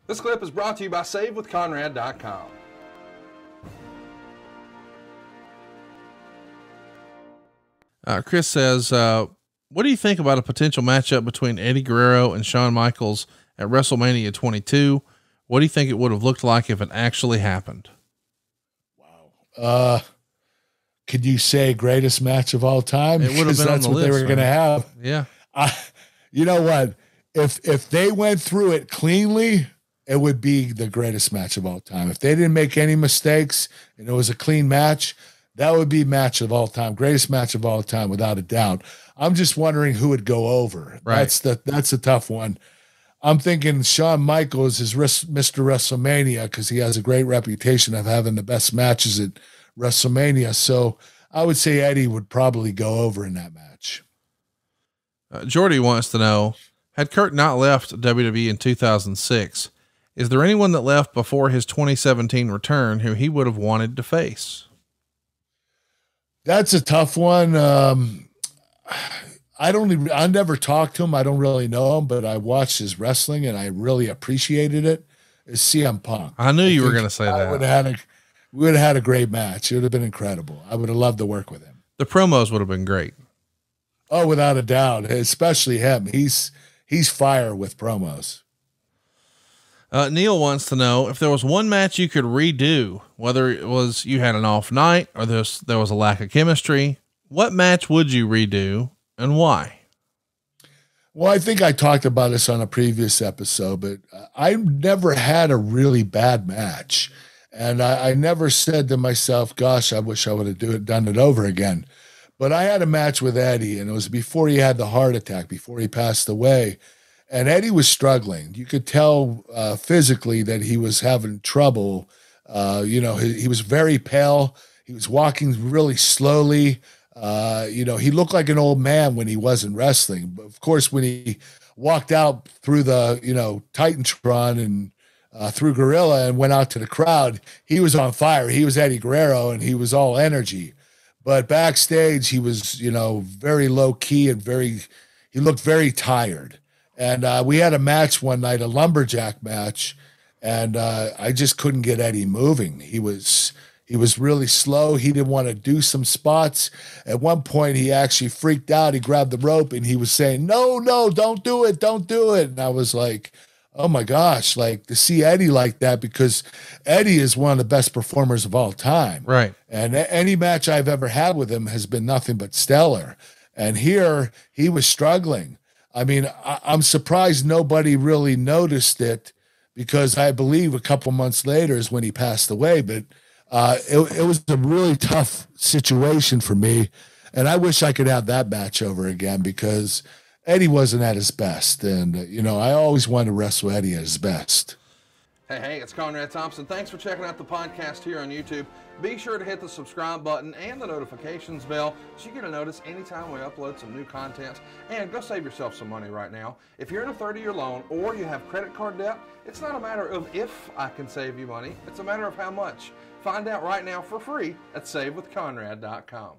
This clip is brought to you by SaveWithConrad.com. Chris says, what do you think about a potential matchup between Eddie Guerrero and Shawn Michaels at WrestleMania 22? What do you think it would have looked like if it actually happened? Wow. Could you say greatest match of all time? It would have been that's on the what list, they were going to have. Yeah. You know what? If they went through it cleanly, it would be the greatest match of all time. If they didn't make any mistakes and it was a clean match, that would be match of all time, greatest match of all time, without a doubt. I'm just wondering who would go over. Right. That's a tough one. I'm thinking Shawn Michaels is Mr. WrestleMania because he has a great reputation of having the best matches at WrestleMania. So I would say Eddie would probably go over in that match. Jordy wants to know, had Kurt not left WWE in 2006, is there anyone that left before his 2017 return who he would have wanted to face? That's a tough one. I never talked to him. I don't really know him, but I watched his wrestling and I really appreciated it. It's CM Punk. I knew you were going to say that. We would have had a great match. It would have been incredible. I would have loved to work with him. The promos would have been great. Oh, without a doubt, especially him. He's fire with promos. Neil wants to know if there was one match you could redo, whether it was you had an off night or there was a lack of chemistry. What match would you redo and why? Well, I think I talked about this on a previous episode, but I never had a really bad match. And I never said to myself, gosh, I wish I would have done it over again. But I had a match with Eddie, and it was before he had the heart attack, before he passed away. And Eddie was struggling. You could tell physically that he was having trouble. He was very pale. He was walking really slowly. He looked like an old man when he wasn't wrestling. But of course, when he walked out through the, Titantron and through Gorilla and went out to the crowd, he was on fire. He was Eddie Guerrero and he was all energy. But backstage, he was, very low key and he looked very tired. And we had a match one night, a lumberjack match, and I just couldn't get Eddie moving. He was really slow. He didn't want to do some spots. At one point, he actually freaked out. He grabbed the rope and he was saying, no, don't do it. Don't do it. And I was like, oh my gosh, like to see Eddie like that, because Eddie is one of the best performers of all time. Right. And any match I've ever had with him has been nothing but stellar. And here he was struggling. I mean, I'm surprised nobody really noticed it, because I believe a couple months later is when he passed away. But it was a really tough situation for me. And I wish I could have that match over again, because Eddie wasn't at his best. And, I always wanted to wrestle Eddie at his best. Hey, it's Conrad Thompson. Thanks for checking out the podcast here on YouTube. Be sure to hit the subscribe button and the notifications bell so you get a notice anytime we upload some new content. And go save yourself some money right now. If you're in a 30-year loan or you have credit card debt, it's not a matter of if I can save you money. It's a matter of how much. Find out right now for free at SaveWithConrad.com.